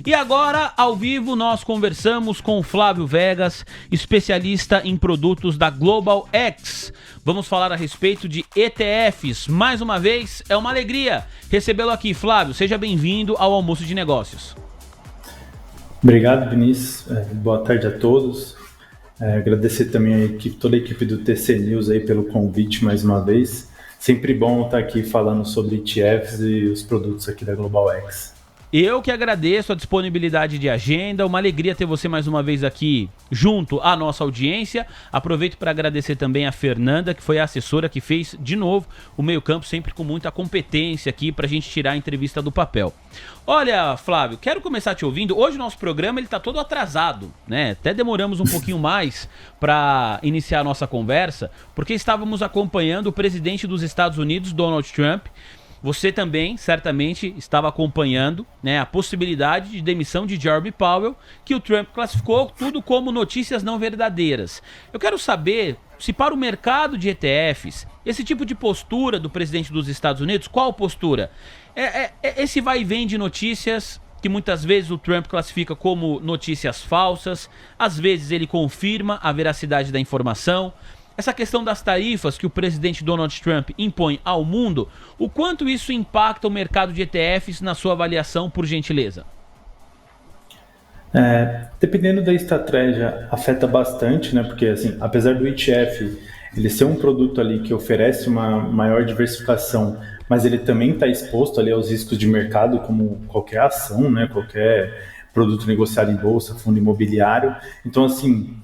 E agora, ao vivo, nós conversamos com o Flávio Vegas, especialista em produtos da Global X. Vamos falar a respeito de ETFs. Mais uma vez, é uma alegria recebê-lo aqui. Flávio, seja bem-vindo ao Almoço de Negócios. Obrigado, Vinícius. Boa tarde a todos. Agradecer também toda a equipe do TC News aí pelo convite mais uma vez. Sempre bom estar aqui falando sobre ETFs e os produtos aqui da Global X. Eu que agradeço a disponibilidade de agenda, uma alegria ter você mais uma vez aqui junto à nossa audiência. Aproveito para agradecer também a Fernanda, que foi a assessora que fez, de novo, o meio-campo sempre com muita competência aqui para a gente tirar a entrevista do papel. Olha, Flávio, quero começar te ouvindo. Hoje o nosso programa ele tá todo atrasado, né? Até demoramos um pouquinho mais para iniciar a nossa conversa, porque estávamos acompanhando o presidente dos Estados Unidos, Donald Trump. Você também, certamente, estava acompanhando, né, a possibilidade de demissão de Jerome Powell, que o Trump classificou tudo como notícias não verdadeiras. Eu quero saber se para o mercado de ETFs, esse tipo de postura do presidente dos Estados Unidos, qual postura? Esse vai e vem de notícias que muitas vezes o Trump classifica como notícias falsas, às vezes ele confirma a veracidade da informação. Essa questão das tarifas que o presidente Donald Trump impõe ao mundo, o quanto isso impacta o mercado de ETFs na sua avaliação, por gentileza? Dependendo da estratégia, afeta bastante, né? Porque, assim, apesar do ETF ele ser um produto ali que oferece uma maior diversificação, mas ele também está exposto ali aos riscos de mercado, como qualquer ação, né? Qualquer produto negociado em bolsa, fundo imobiliário. Então, assim,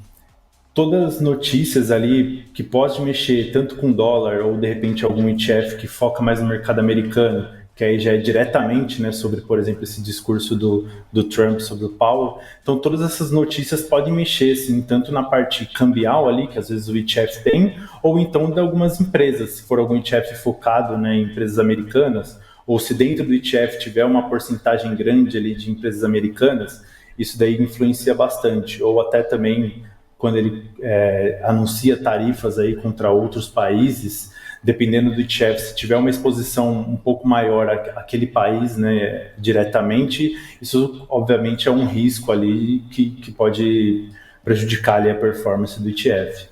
todas as notícias ali que pode mexer tanto com dólar ou de repente algum ETF que foca mais no mercado americano, que aí já é diretamente, né, sobre, por exemplo, esse discurso do Trump sobre o Powell. Então todas essas notícias podem mexer, sim, tanto na parte cambial ali, que às vezes o ETF tem, ou então de algumas empresas, se for algum ETF focado, né, em empresas americanas, ou se dentro do ETF tiver uma porcentagem grande ali de empresas americanas, isso daí influencia bastante, ou até também quando ele anuncia tarifas aí contra outros países, dependendo do ETF, se tiver uma exposição um pouco maior àquele país, né, diretamente, isso obviamente é um risco ali que pode prejudicar ali a performance do ETF.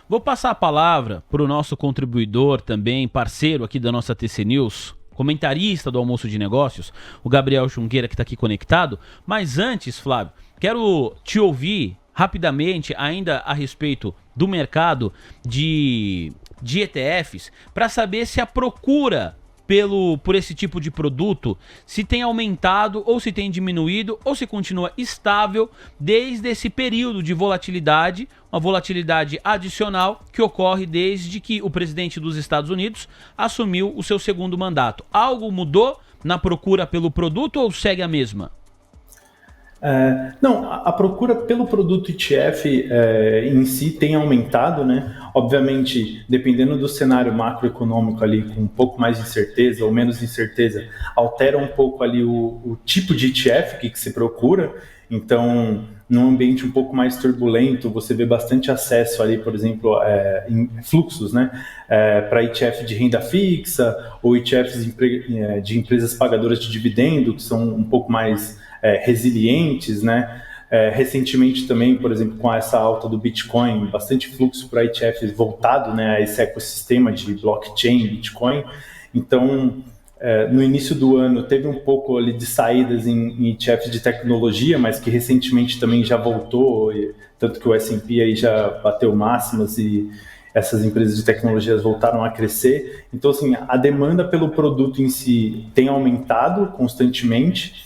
Vou passar a palavra para o nosso contribuidor também, parceiro aqui da nossa TC News, comentarista do Almoço de Negócios, o Gabriel Junqueira, que está aqui conectado. Mas antes, Flávio, quero te ouvir rapidamente ainda a respeito do mercado de ETFs, para saber se a procura por esse tipo de produto, se tem aumentado ou se tem diminuído ou se continua estável desde esse período de volatilidade, uma volatilidade adicional que ocorre desde que o presidente dos Estados Unidos assumiu o seu segundo mandato. Algo mudou na procura pelo produto ou segue a mesma? Não, a procura pelo produto ETF em si tem aumentado, né? Obviamente, dependendo do cenário macroeconômico ali, com um pouco mais de incerteza ou menos incerteza, altera um pouco ali o tipo de ETF que se procura. Então, num ambiente um pouco mais turbulento, você vê bastante acesso ali, por exemplo, em fluxos, né? Para ETF de renda fixa ou ETFs de empresas pagadoras de dividendo, que são um pouco mais resilientes, né? Recentemente também, por exemplo, com essa alta do Bitcoin, bastante fluxo para ETFs voltado, né, a esse ecossistema de blockchain, Bitcoin. Então, no início do ano teve um pouco ali de saídas em ETFs de tecnologia, mas que recentemente também já voltou, tanto que o S&P aí já bateu máximas e essas empresas de tecnologias voltaram a crescer. Então, assim, a demanda pelo produto em si tem aumentado constantemente.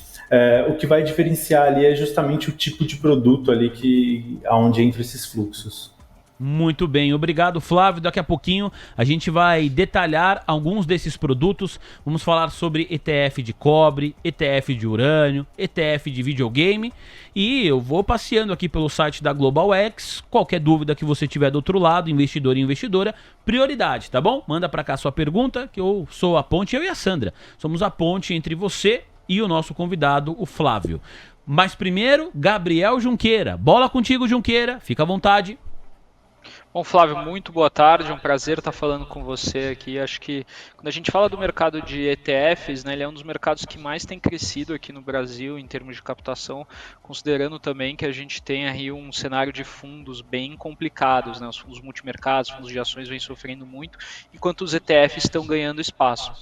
O que vai diferenciar ali é justamente o tipo de produto ali aonde entram esses fluxos. Muito bem, obrigado, Flávio. Daqui a pouquinho a gente vai detalhar alguns desses produtos. Vamos falar sobre ETF de cobre, ETF de urânio, ETF de videogame. E eu vou passeando aqui pelo site da Global X. Qualquer dúvida que você tiver do outro lado, investidor e investidora, prioridade, tá bom? Manda pra cá sua pergunta, que eu sou a ponte, eu e a Sandra. Somos a ponte entre você e o nosso convidado, o Flávio. Mas primeiro, Gabriel Junqueira. Bola contigo, Junqueira. Fica à vontade. Bom, Flávio, muito boa tarde, é um prazer estar falando com você aqui. Acho que quando a gente fala do mercado de ETFs, né, ele é um dos mercados que mais tem crescido aqui no Brasil em termos de captação, considerando também que a gente tem aí um cenário de fundos bem complicados, né? Os fundos multimercados, fundos de ações vêm sofrendo muito, enquanto os ETFs estão ganhando espaço.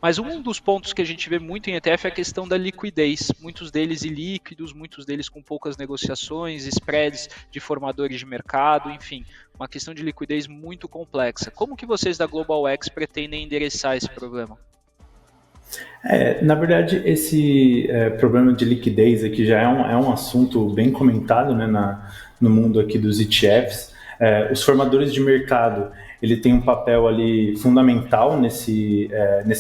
Mas um dos pontos que a gente vê muito em ETF é a questão da liquidez. Muitos deles ilíquidos, muitos deles com poucas negociações, spreads de formadores de mercado, enfim, uma questão de liquidez muito complexa. Como que vocês da Global X pretendem endereçar esse problema? Na verdade, esse problema de liquidez aqui já é um assunto bem comentado, né, no mundo aqui dos ETFs. Os formadores de mercado, ele tem um papel ali fundamental nesse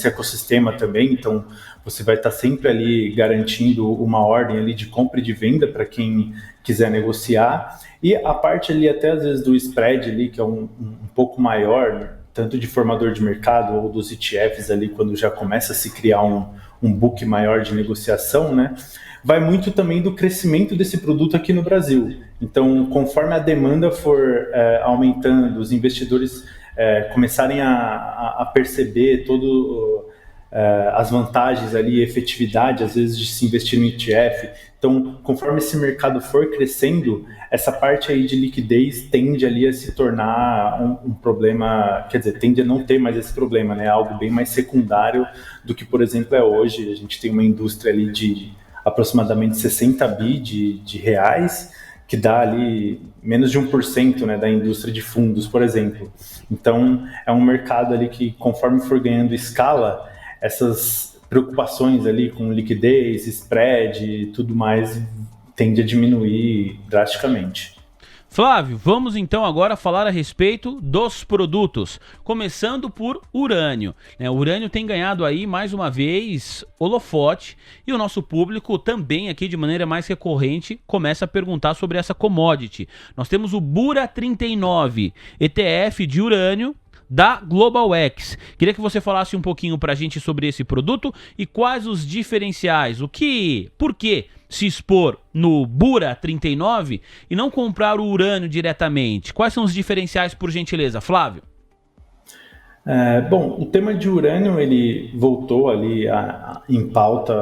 ecossistema também, então você vai estar sempre ali garantindo uma ordem ali de compra e de venda para quem quiser negociar, e a parte ali até às vezes do spread ali, que é um pouco maior, né, tanto de formador de mercado ou dos ETFs ali, quando já começa a se criar um book maior de negociação, né? Vai muito também do crescimento desse produto aqui no Brasil. Então, conforme a demanda for aumentando, os investidores começarem a perceber as vantagens ali, efetividade, às vezes, de se investir no ETF. Então, conforme esse mercado for crescendo, essa parte aí de liquidez tende ali a se tornar um problema, quer dizer, tende a não ter mais esse problema, né? Algo bem mais secundário do que, por exemplo, é hoje. A gente tem uma indústria ali de aproximadamente 60 bi de reais, que dá ali menos de 1%, né, da indústria de fundos, por exemplo. Então, é um mercado ali que, conforme for ganhando escala, essas preocupações ali com liquidez, spread e tudo mais tende a diminuir drasticamente. Flávio, vamos então agora falar a respeito dos produtos, começando por urânio. O urânio tem ganhado aí mais uma vez holofote e o nosso público também aqui de maneira mais recorrente começa a perguntar sobre essa commodity. Nós temos o Bura 39, ETF de urânio da Global X. Queria que você falasse um pouquinho pra gente sobre esse produto e quais os diferenciais, por que se expor no Bura 39 e não comprar o urânio diretamente? Quais são os diferenciais, por gentileza, Flávio? Bom, o tema de urânio ele voltou ali em pauta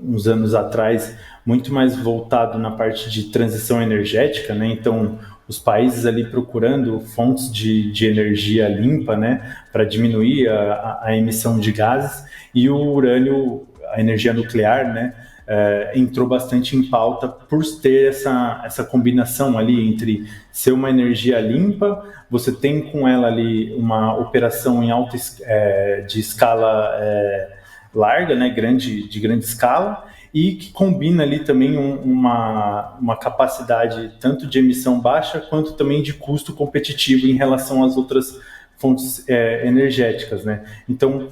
uns anos atrás, muito mais voltado na parte de transição energética, né? Então, os países ali procurando fontes de energia limpa, né, para diminuir a emissão de gases, e o urânio, a energia nuclear, né, entrou bastante em pauta por ter essa combinação ali entre ser uma energia limpa, você tem com ela ali uma operação em de escala larga, né, de grande escala, e que combina ali também uma capacidade tanto de emissão baixa quanto também de custo competitivo em relação às outras fontes energéticas, né? Então,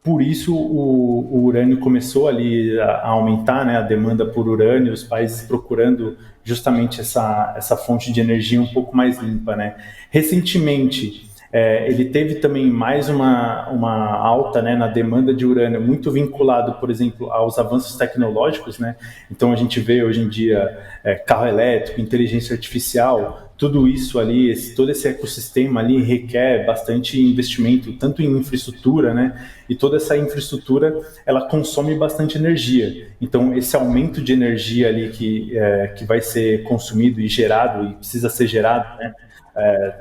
por isso o urânio começou ali a aumentar, né, a demanda por urânio, os países procurando justamente essa fonte de energia um pouco mais limpa, né? Recentemente, ele teve também mais uma alta, né, na demanda de urânio, muito vinculado, por exemplo, aos avanços tecnológicos, né? Então a gente vê hoje em dia carro elétrico, inteligência artificial, tudo isso ali, todo esse ecossistema ali requer bastante investimento, tanto em infraestrutura, né? E toda essa infraestrutura, ela consome bastante energia. Então, esse aumento de energia ali que vai ser consumido e gerado, e precisa ser gerado, né?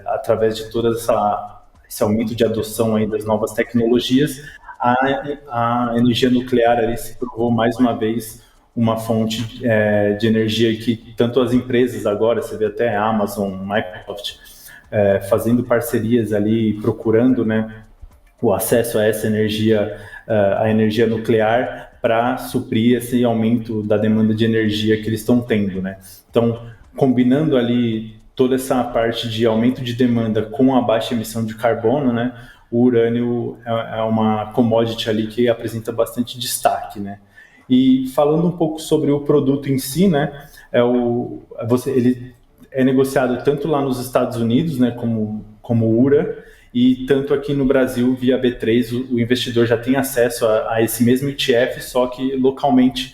Através de todo esse aumento de adoção aí das novas tecnologias, a energia nuclear ali se provou mais uma vez uma fonte de energia que tanto as empresas agora, você vê até a Amazon, Microsoft, fazendo parcerias ali, procurando, né, o acesso a essa energia, a energia nuclear, para suprir esse aumento da demanda de energia que eles estão tendo, né? Então, combinando ali toda essa parte de aumento de demanda com a baixa emissão de carbono, né, o urânio é uma commodity ali que apresenta bastante destaque, né? E falando um pouco sobre o produto em si, né, ele é negociado tanto lá nos Estados Unidos, né, como URA, e tanto aqui no Brasil, via B3, o investidor já tem acesso a esse mesmo ETF, só que localmente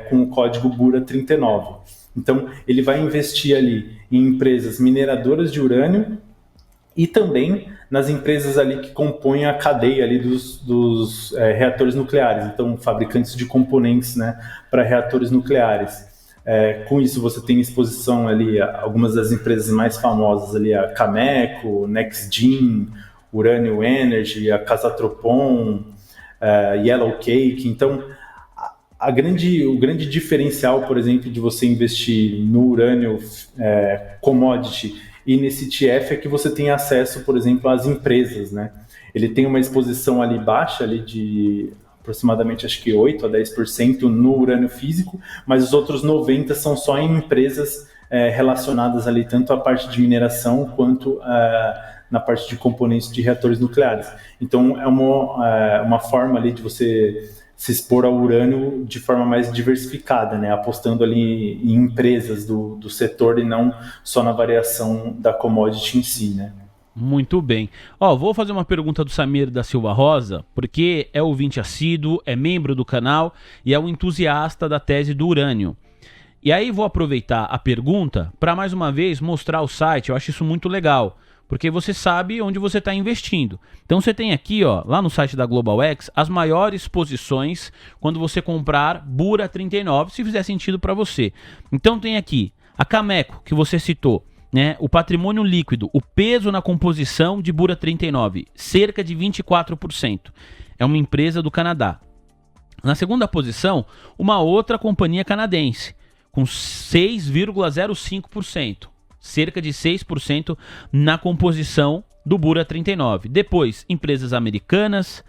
com o código BURA 39. Então, ele vai investir ali em empresas mineradoras de urânio e também nas empresas ali que compõem a cadeia ali dos reatores nucleares, então fabricantes de componentes, né, para reatores nucleares. Com isso você tem exposição ali a algumas das empresas mais famosas ali, a Cameco, NextGen, Urânio Energy, a Casatropon, Yellow Cake. Então o grande diferencial, por exemplo, de você investir no urânio commodity e nesse ETF é que você tem acesso, por exemplo, às empresas, né? Ele tem uma exposição ali baixa ali de aproximadamente, acho que 8 a 10% no urânio físico, mas os outros 90% são só em empresas relacionadas ali tanto à parte de mineração quanto na parte de componentes de reatores nucleares. Então, é uma forma ali de você se expor ao urânio de forma mais diversificada, né? Apostando ali em empresas do setor e não só na variação da commodity em si, né? Muito bem. Vou fazer uma pergunta do Samir da Silva Rosa, porque é ouvinte assíduo, é membro do canal e é um entusiasta da tese do urânio. E aí vou aproveitar a pergunta para mais uma vez mostrar o site. Eu acho isso muito legal, porque você sabe onde você está investindo. Então você tem aqui, lá no site da GlobalX, as maiores posições quando você comprar Bura 39, se fizer sentido para você. Então tem aqui a Cameco, que você citou, né? O patrimônio líquido, o peso na composição de Bura 39, cerca de 24%. É uma empresa do Canadá. Na segunda posição, uma outra companhia canadense, com 6,05%. Cerca de 6% na composição do Bura 39. Depois, empresas americanas,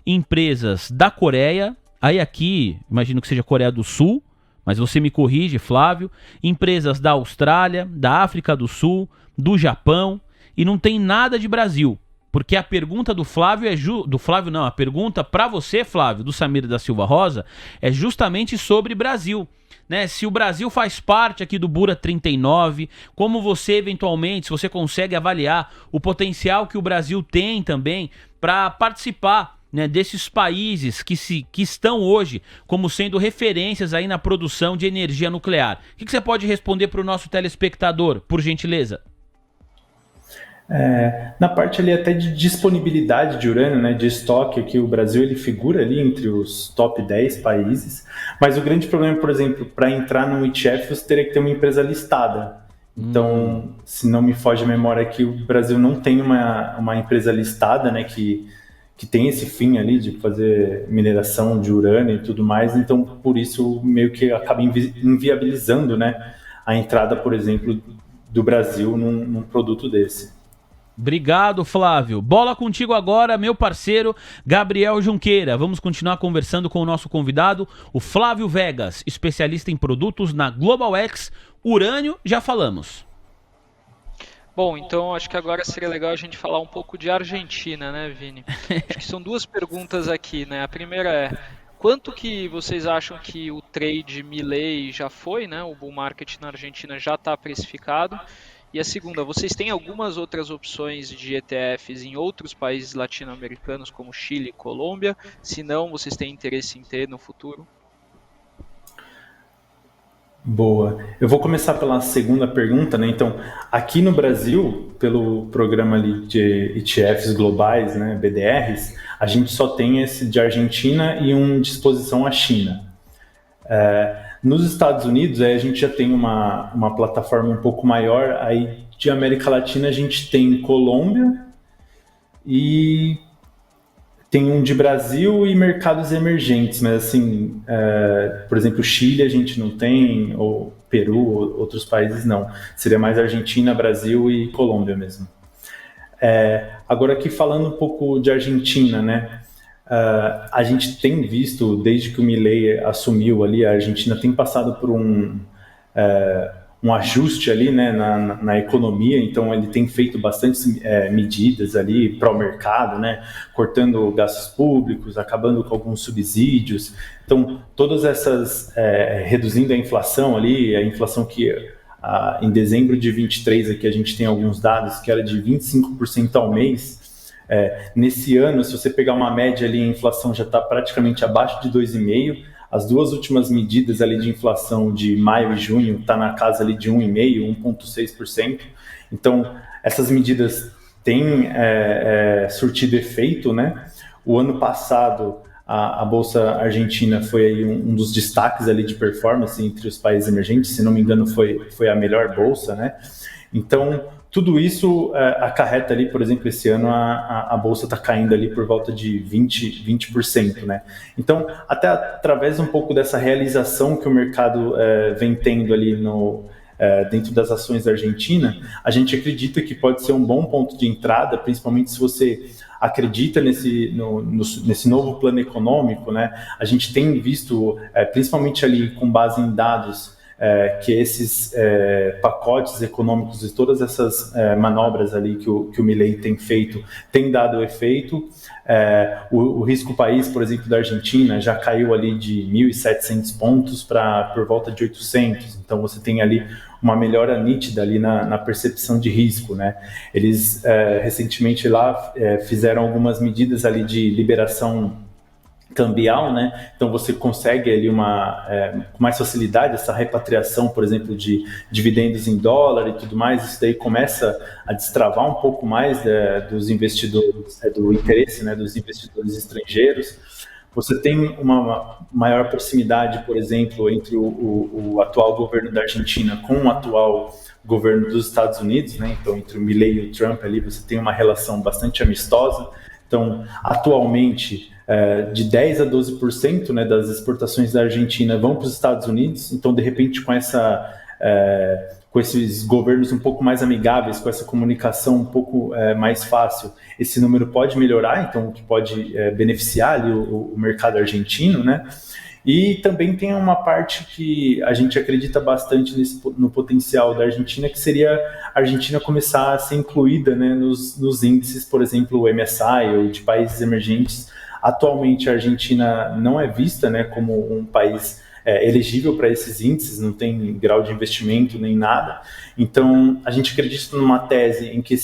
empresas da Coreia, aí aqui, imagino que seja Coreia do Sul, mas você me corrige, Flávio, empresas da Austrália, da África do Sul, do Japão, e não tem nada de Brasil, porque a pergunta do Flávio a pergunta para você, Flávio, do Samir da Silva Rosa, é justamente sobre Brasil. Né, se o Brasil faz parte aqui do Bura 39, como você eventualmente, se você consegue avaliar o potencial que o Brasil tem também para participar, né, desses países que estão hoje como sendo referências aí na produção de energia nuclear. O que você pode responder para o nosso telespectador, por gentileza? Na parte ali até de disponibilidade de urânio, né, de estoque, aqui o Brasil ele figura ali entre os top 10 países, mas o grande problema, por exemplo, para entrar no ETF você teria que ter uma empresa listada. Então, se não me foge a memória aqui, o Brasil não tem uma empresa listada, né, que tem esse fim ali de fazer mineração de urânio e tudo mais, então por isso meio que acaba inviabilizando, né, a entrada, por exemplo, do Brasil num produto desse. Obrigado, Flávio. Bola contigo agora, meu parceiro Gabriel Junqueira. Vamos continuar conversando com o nosso convidado, o Flávio Vegas, especialista em produtos na GlobalX. Urânio, já falamos. Bom, então acho que agora seria legal a gente falar um pouco de Argentina, né, Vini? Acho que são duas perguntas aqui, né? A primeira é: quanto que vocês acham que o trade Milei já foi, né? O bull market na Argentina já está precificado? E a segunda, vocês têm algumas outras opções de ETFs em outros países latino-americanos, como Chile e Colômbia? Se não, vocês têm interesse em ter no futuro? Boa. Eu vou começar pela segunda pergunta, né? Então, aqui no Brasil, pelo programa ali de ETFs globais, né, BDRs, a gente só tem esse de Argentina e um de exposição à China. Nos Estados Unidos, aí a gente já tem uma plataforma um pouco maior. Aí de América Latina a gente tem Colômbia e tem um de Brasil e mercados emergentes, mas assim, por exemplo, Chile a gente não tem, ou Peru, ou outros países não. Seria mais Argentina, Brasil e Colômbia mesmo. Agora aqui falando um pouco de Argentina, né? A gente tem visto, desde que o Milei assumiu ali, a Argentina tem passado por um ajuste ali, né, na economia. Então ele tem feito bastantes medidas ali para o mercado, né, cortando gastos públicos, acabando com alguns subsídios. Então todas essas, reduzindo a inflação ali, a inflação que em dezembro de 23 aqui a gente tem alguns dados que era de 25% ao mês. Nesse ano, se você pegar uma média ali, a inflação já está praticamente abaixo de 2,5%. As duas últimas medidas ali de inflação de maio e junho está na casa ali de 1,5%, 1,6%. Então, essas medidas tem surtido efeito, né? O ano passado, a Bolsa Argentina foi aí um dos destaques ali de performance entre os países emergentes, se não me engano foi a melhor bolsa, né? Então, tudo isso acarreta ali, por exemplo, esse ano a Bolsa está caindo ali por volta de 20%, né? Então, até através um pouco dessa realização que o mercado vem tendo ali dentro das ações da Argentina, a gente acredita que pode ser um bom ponto de entrada, principalmente se você acredita nesse novo plano econômico, né? A gente tem visto, principalmente ali com base em dados, que esses pacotes econômicos e todas essas manobras ali que o Milei tem feito tem dado efeito. O risco país, por exemplo, da Argentina já caiu ali de 1.700 pontos para por volta de 800. Então você tem ali uma melhora nítida ali na percepção de risco, né? Eles recentemente lá fizeram algumas medidas ali de liberação cambial, né? Então você consegue ali com mais facilidade essa repatriação, por exemplo, de dividendos em dólar e tudo mais. Isso daí começa a destravar um pouco mais dos investidores, do interesse, né, dos investidores estrangeiros. Você tem uma maior proximidade, por exemplo, entre o atual governo da Argentina com o atual governo dos Estados Unidos, né? Então, entre o Milei e o Trump ali, você tem uma relação bastante amistosa. Então, atualmente, de 10% a 12%, né, das exportações da Argentina vão para os Estados Unidos. Então, de repente, com esses governos um pouco mais amigáveis, com essa comunicação um pouco mais fácil, esse número pode melhorar, então o que pode beneficiar ali o mercado argentino, né? E também tem uma parte que a gente acredita bastante no potencial da Argentina, que seria a Argentina começar a ser incluída, né, nos índices, por exemplo, o MSI ou de países emergentes. Atualmente a Argentina não é vista, né, como um país elegível para esses índices, não tem grau de investimento nem nada. Então a gente acredita numa tese em que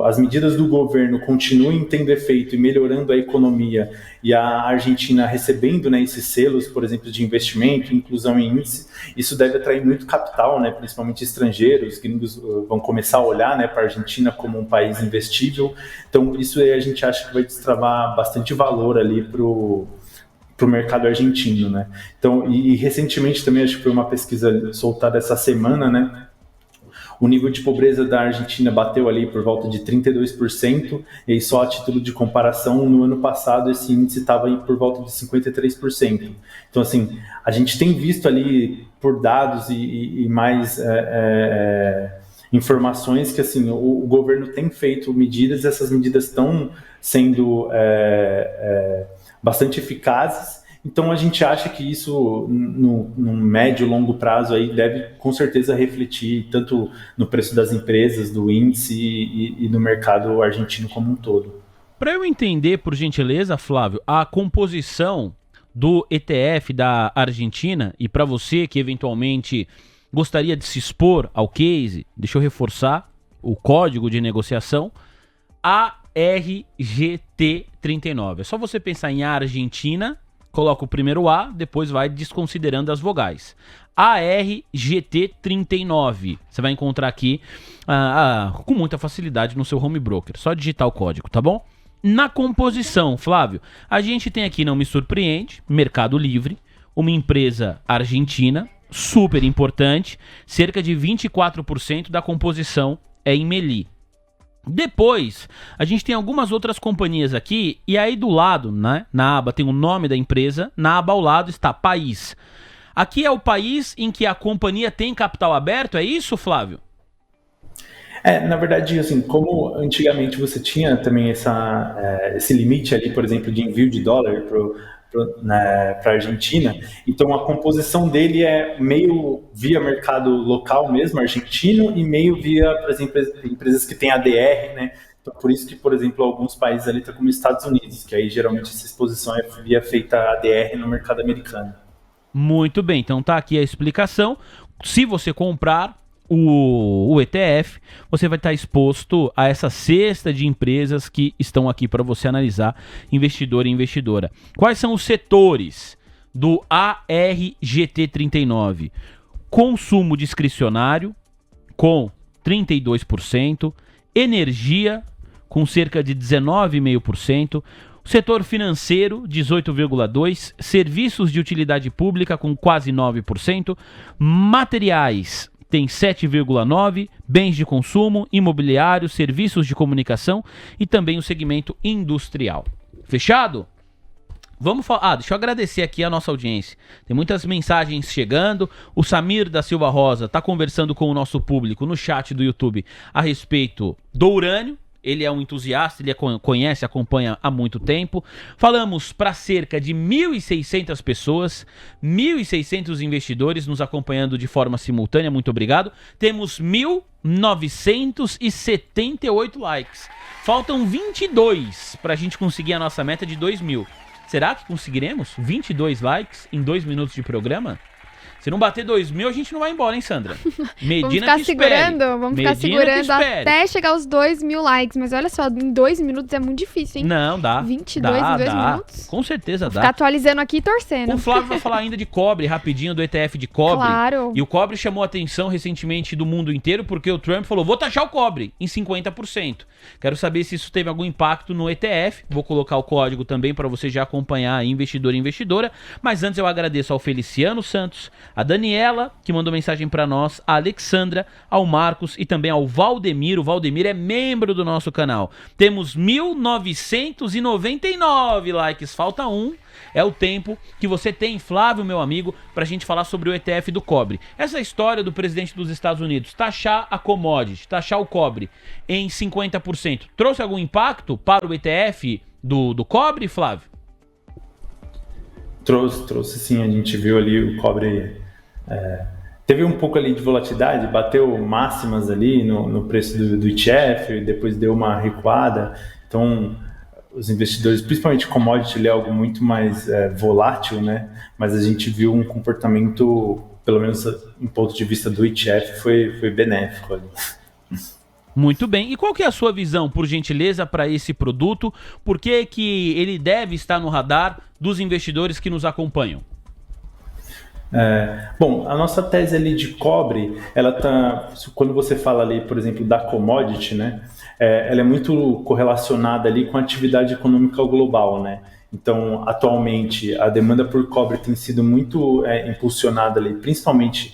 as medidas do governo continuem tendo efeito e melhorando a economia, e a Argentina recebendo, né, esses selos, por exemplo, de investimento, inclusão em índice, isso deve atrair muito capital, né, principalmente estrangeiros. Os gringos vão começar a olhar, né, para a Argentina como um país investível. Então isso aí a gente acha que vai destravar bastante valor ali para o mercado argentino, né? Então, e recentemente também, acho que foi uma pesquisa soltada essa semana, né? O nível de pobreza da Argentina bateu ali por volta de 32%, e aí só a título de comparação, no ano passado esse índice estava por volta de 53%. Então, assim, a gente tem visto ali por dados e mais informações que, assim, o governo tem feito medidas, essas medidas estão sendo bastante eficazes. Então a gente acha que isso no médio e longo prazo aí deve com certeza refletir tanto no preço das empresas, do índice e no mercado argentino como um todo. Para eu entender, por gentileza, Flávio, a composição do ETF da Argentina, e para você que eventualmente gostaria de se expor ao case, deixa eu reforçar o código de negociação, ARGT39. É só você pensar em Argentina, coloca o primeiro A, depois vai desconsiderando as vogais. ARGT39. Você vai encontrar aqui com muita facilidade no seu home broker. Só digitar o código, tá bom? Na composição, Flávio, a gente tem aqui, não me surpreende, Mercado Livre, uma empresa argentina, super importante, cerca de 24% da composição é em Meli. Depois, a gente tem algumas outras companhias aqui, e aí do lado, né, na aba tem o nome da empresa, na aba ao lado está país. Aqui é o país em que a companhia tem capital aberto, é isso, Flávio? Na verdade, assim, como antigamente você tinha também esse limite ali, por exemplo, de envio de dólar para a Argentina, então a composição dele é meio via mercado local mesmo, argentino, e meio via, por exemplo, empresas que têm ADR, né? Então, por isso que, por exemplo, alguns países ali estão como Estados Unidos, que aí geralmente essa exposição é via feita ADR no mercado americano. Muito bem, então tá aqui a explicação. Se você comprar o ETF, você vai estar exposto a essa cesta de empresas que estão aqui para você analisar, investidor e investidora. Quais são os setores do ARGT39? Consumo discricionário, com 32%, energia, com cerca de 19,5%, o setor financeiro, 18,2%, serviços de utilidade pública, com quase 9%, materiais, tem 7,9%, bens de consumo, imobiliário, serviços de comunicação e também o segmento industrial. Fechado? Vamos falar. Deixa eu agradecer aqui a nossa audiência. Tem muitas mensagens chegando. O Samir da Silva Rosa está conversando com o nosso público no chat do YouTube a respeito do urânio. Ele é um entusiasta, ele conhece, acompanha há muito tempo. Falamos para cerca de 1.600 pessoas, 1.600 investidores nos acompanhando de forma simultânea, muito obrigado. Temos 1.978 likes. Faltam 22 para a gente conseguir a nossa meta de 2.000. Será que conseguiremos 22 likes em 2 minutos de programa? Se não bater 2.000, a gente não vai embora, hein, Sandra? Medina vamos ficar segurando até chegar aos 2.000 likes. Mas olha só, em 2 minutos é muito difícil, hein? Não, dá. 22 em 2 minutos? Com certeza dá. Ficar atualizando aqui e torcendo. O Flávio vai falar ainda de cobre, rapidinho, do ETF de cobre. Claro. E o cobre chamou a atenção recentemente do mundo inteiro, porque o Trump falou, vou taxar o cobre em 50%. Quero saber se isso teve algum impacto no ETF. Vou colocar o código também para você já acompanhar, investidor e investidora. Mas antes eu agradeço ao Feliciano Santos, a Daniela, que mandou mensagem para nós, a Alexandra, ao Marcos e também ao Valdemiro. O Valdemiro é membro do nosso canal. Temos 1.999 likes, falta um. É o tempo que você tem, Flávio, meu amigo, pra gente falar sobre o ETF do cobre. Essa história do presidente dos Estados Unidos, taxar a commodity, taxar o cobre em 50%, trouxe algum impacto para o ETF do cobre, Flávio? Trouxe sim, a gente viu ali o cobre, teve um pouco ali de volatilidade, bateu máximas ali no preço do ETF, depois deu uma recuada, então os investidores, principalmente commodity, ele é algo muito mais volátil, né? Mas a gente viu um comportamento, pelo menos em ponto de vista do ETF, foi benéfico ali. Muito bem. E qual que é a sua visão, por gentileza, para esse produto? Por que que ele deve estar no radar dos investidores que nos acompanham? Bom, a nossa tese ali de cobre, ela tá, quando você fala ali, por exemplo, da commodity, né, ela é muito correlacionada ali com a atividade econômica global, né? Então, atualmente, a demanda por cobre tem sido muito impulsionada ali, principalmente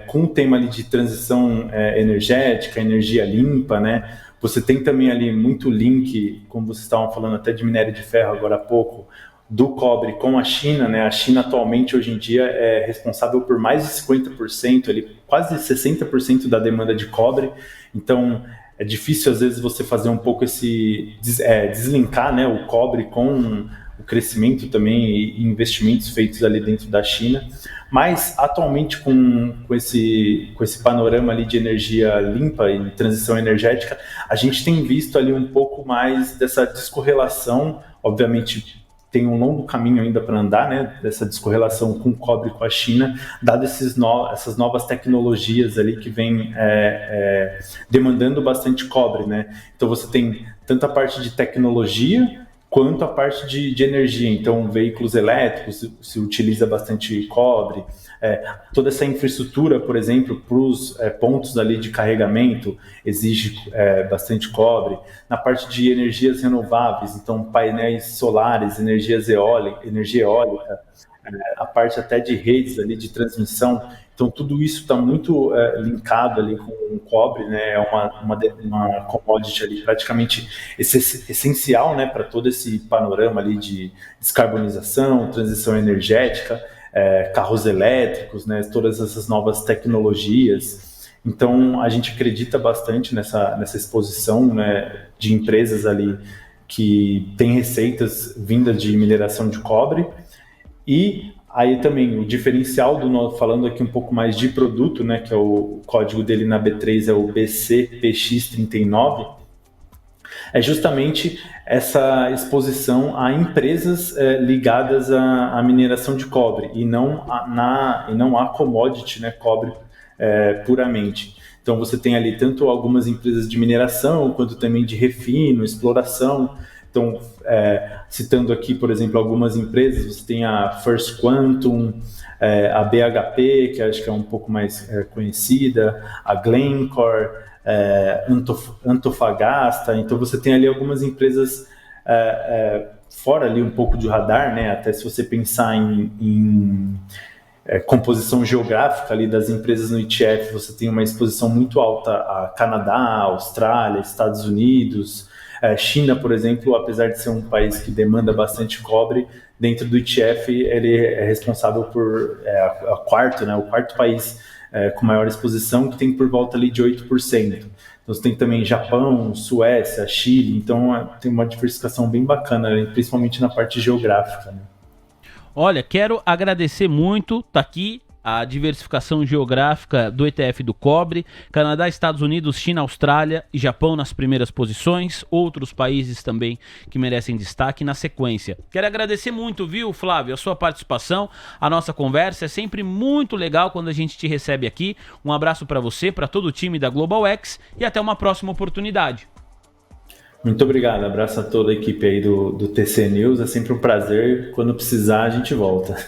com o tema ali de transição energética, energia limpa, né? Você tem também ali muito link, como vocês estavam falando até de minério de ferro agora há pouco, do cobre com a China, né? A China atualmente, hoje em dia, é responsável por mais de 50%, ali, quase 60% da demanda de cobre. Então, é difícil, às vezes, você fazer um pouco esse deslinkar, né, o cobre com o crescimento também e investimentos feitos ali dentro da China. Mas, atualmente, com esse panorama ali de energia limpa e transição energética, a gente tem visto ali um pouco mais dessa descorrelação, obviamente, tem um longo caminho ainda para andar, né, dessa descorrelação com o cobre com a China, dado essas novas tecnologias ali que vêm demandando bastante cobre, né? Então você tem tanto a parte de tecnologia quanto a parte de energia. Então veículos elétricos se utiliza bastante cobre, toda essa infraestrutura, por exemplo, para os pontos ali de carregamento exige bastante cobre. Na parte de energias renováveis, então painéis solares, energia eólica, a parte até de redes ali de transmissão. Então tudo isso está muito linkado ali com o cobre, né? É uma commodity ali praticamente essencial, né, para todo esse panorama ali de descarbonização, transição energética, carros elétricos, né, todas essas novas tecnologias. Então a gente acredita bastante nessa exposição, né, de empresas ali que têm receitas vindas de mineração de cobre. E aí também o diferencial falando aqui um pouco mais de produto, né, que é o código dele na B3 é o BCPX39, é justamente essa exposição a empresas ligadas à mineração de cobre e não a commodity, né, cobre puramente. Então você tem ali tanto algumas empresas de mineração quanto também de refino, exploração. Então, citando aqui, por exemplo, algumas empresas, você tem a First Quantum, a BHP, que acho que é um pouco mais conhecida, a Glencore, Antofagasta. Então você tem ali algumas empresas fora ali um pouco de radar, né? Até se você pensar em composição geográfica ali das empresas no ETF, você tem uma exposição muito alta a Canadá, Austrália, Estados Unidos, China, por exemplo, apesar de ser um país que demanda bastante cobre, dentro do ETF ele é responsável por o quarto país com maior exposição, que tem por volta ali de 8%. Então você tem também Japão, Suécia, Chile, então tem uma diversificação bem bacana, principalmente na parte geográfica, né? Olha, quero agradecer muito, tá aqui a diversificação geográfica do ETF do cobre, Canadá, Estados Unidos, China, Austrália e Japão nas primeiras posições, outros países também que merecem destaque na sequência. Quero agradecer muito, viu, Flávio, a sua participação, a nossa conversa, é sempre muito legal quando a gente te recebe aqui. Um abraço para você, para todo o time da Global X e até uma próxima oportunidade. Muito obrigado, abraço a toda a equipe aí do TC News, é sempre um prazer, quando precisar a gente volta.